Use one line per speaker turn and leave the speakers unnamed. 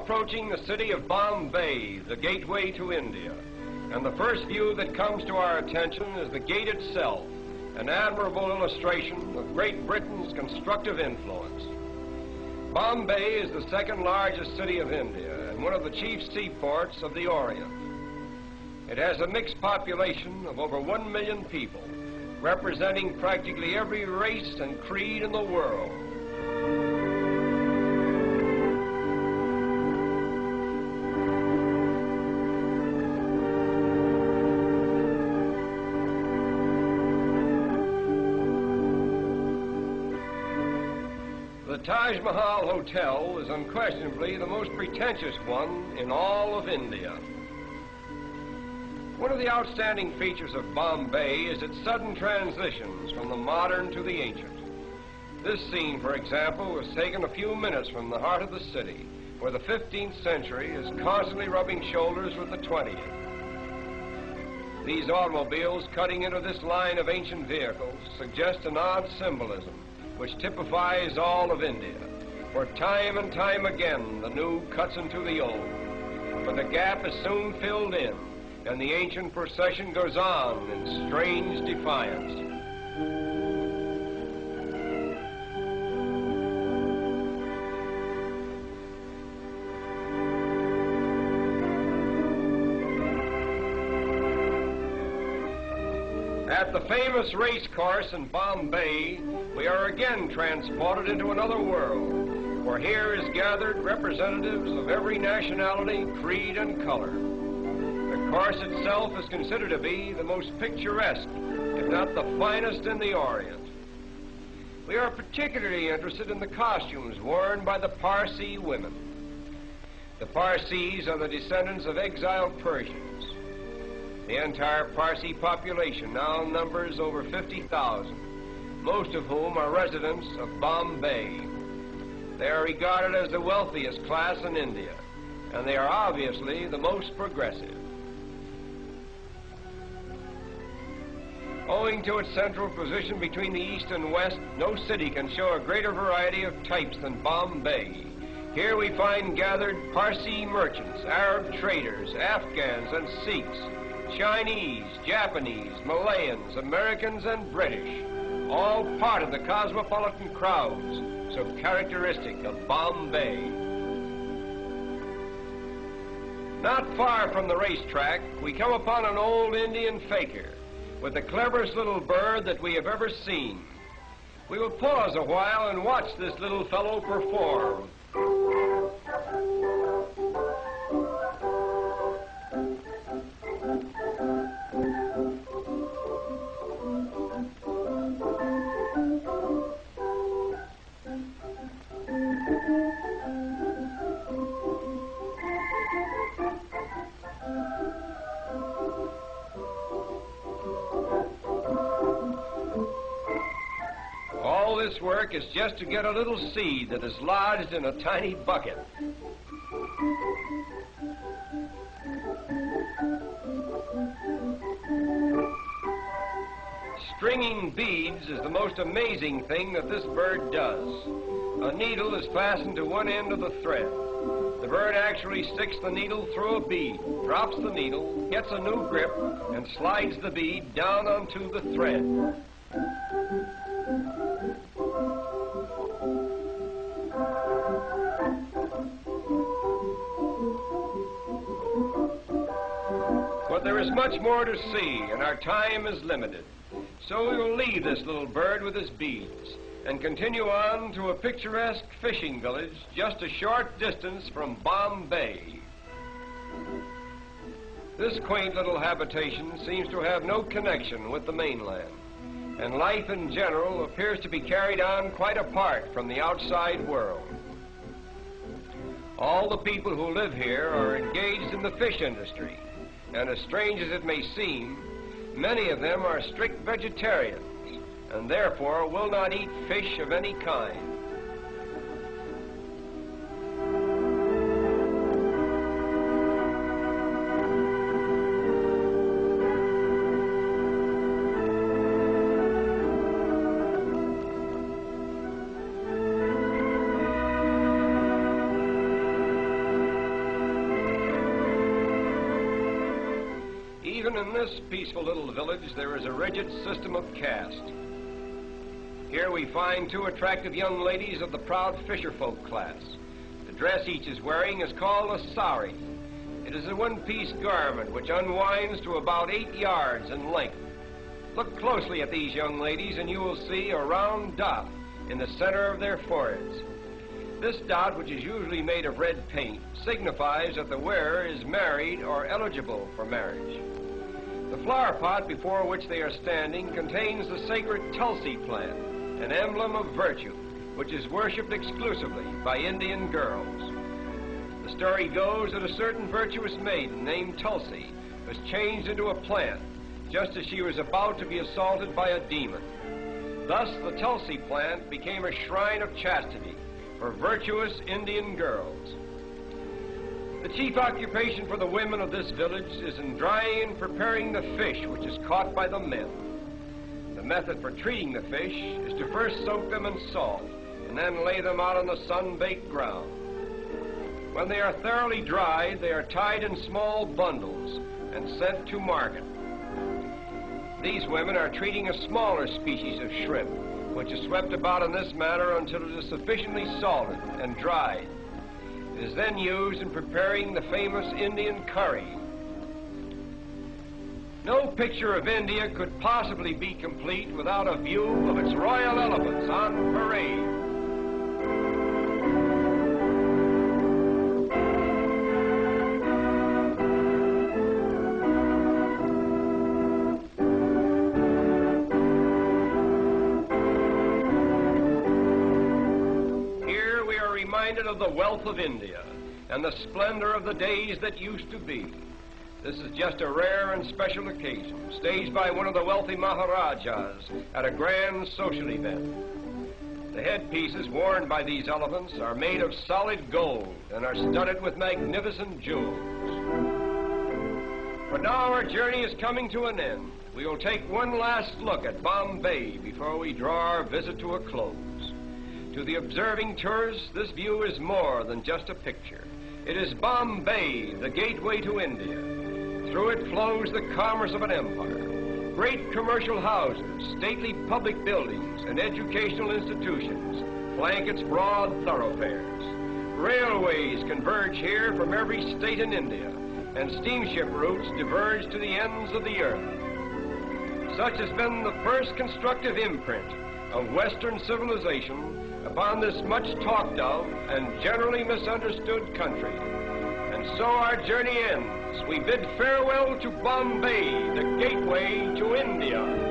approaching the city of Bombay, the gateway to India. And the first view that comes to our attention is the gate itself, an admirable illustration of Great Britain's constructive influence. Bombay is the second largest city of India and one of the chief seaports of the Orient. It has a mixed population of over 1 million people, representing practically every race and creed in the world. The Taj Mahal Hotel is unquestionably the most pretentious one in all of India. One of the outstanding features of Bombay is its sudden transitions from the modern to the ancient. This scene, for example, was taken a few minutes from the heart of the city, where the 15th century is constantly rubbing shoulders with the 20th. These automobiles cutting into this line of ancient vehicles suggest an odd symbolism which typifies all of India, for time and time again the new cuts into the old. But the gap is soon filled in, and the ancient procession goes on in strange defiance. At the famous race course in Bombay, we are again transported into another world, for here is gathered representatives of every nationality, creed, and color. The course itself is considered to be the most picturesque, if not the finest in the Orient. We are particularly interested in the costumes worn by the Parsi women. The Parsis are the descendants of exiled Persians. The entire Parsi population now numbers over 50,000, most of whom are residents of Bombay. They are regarded as the wealthiest class in India, and they are obviously the most progressive. Owing to its central position between the East and West, no city can show a greater variety of types than Bombay. Here we find gathered Parsi merchants, Arab traders, Afghans and Sikhs, Chinese, Japanese, Malayans, Americans, and British, all part of the cosmopolitan crowds so characteristic of Bombay. Not far from the racetrack, we come upon an old Indian fakir with the cleverest little bird that we have ever seen. We will pause a while and watch this little fellow perform. All this work is just to get a little seed that is lodged in a tiny bucket. Stringing beads is the most amazing thing that this bird does. A needle is fastened to one end of the thread. The bird actually sticks the needle through a bead, drops the needle, gets a new grip, and slides the bead down onto the thread. But there is much more to see, and our time is limited. So we will leave this little bird with his beads and continue on to a picturesque fishing village just a short distance from Bombay. This quaint little habitation seems to have no connection with the mainland, and life in general appears to be carried on quite apart from the outside world. All the people who live here are engaged in the fish industry, and as strange as it may seem, many of them are strict vegetarians and therefore will not eat fish of any kind. even in this peaceful little village, there is a rigid system of caste. Here we find two attractive young ladies of the proud fisherfolk class. The dress each is wearing is called a sari. It is a one-piece garment which unwinds to about 8 yards in length. Look closely at these young ladies and you will see a round dot in the center of their foreheads. This dot, which is usually made of red paint, signifies that the wearer is married or eligible for marriage. The flower pot before which they are standing contains the sacred Tulsi plant, an emblem of virtue, which is worshipped exclusively by Indian girls. The story goes that a certain virtuous maiden named Tulsi was changed into a plant just as she was about to be assaulted by a demon. Thus, the Tulsi plant became a shrine of chastity for virtuous Indian girls. The chief occupation for the women of this village is in drying and preparing the fish which is caught by the men. The method for treating the fish is to first soak them in salt and then lay them out on the sun-baked ground. When they are thoroughly dried, they are tied in small bundles and sent to market. These women are treating a smaller species of shrimp, which is swept about in this manner until it is sufficiently salted and dried. It is then used in preparing the famous Indian curry. No picture of India could possibly be complete without a view of its royal elephants on parade. Of the wealth of India and the splendor of the days that used to be. This is just a rare and special occasion, staged by one of the wealthy Maharajas at a grand social event. The headpieces worn by these elephants are made of solid gold and are studded with magnificent jewels. But now our journey is coming to an end. We will take one last look at Bombay before we draw our visit to a close. To the observing tourist, this view is more than just a picture. It is Bombay, the gateway to India. Through it flows the commerce of an empire. Great commercial houses, stately public buildings, and educational institutions flank its broad thoroughfares. Railways converge here from every state in India, and steamship routes diverge to the ends of the earth. Such has been the first constructive imprint of Western civilization upon this much talked of and generally misunderstood country. And so our journey ends. We bid farewell to Bombay, the gateway to India.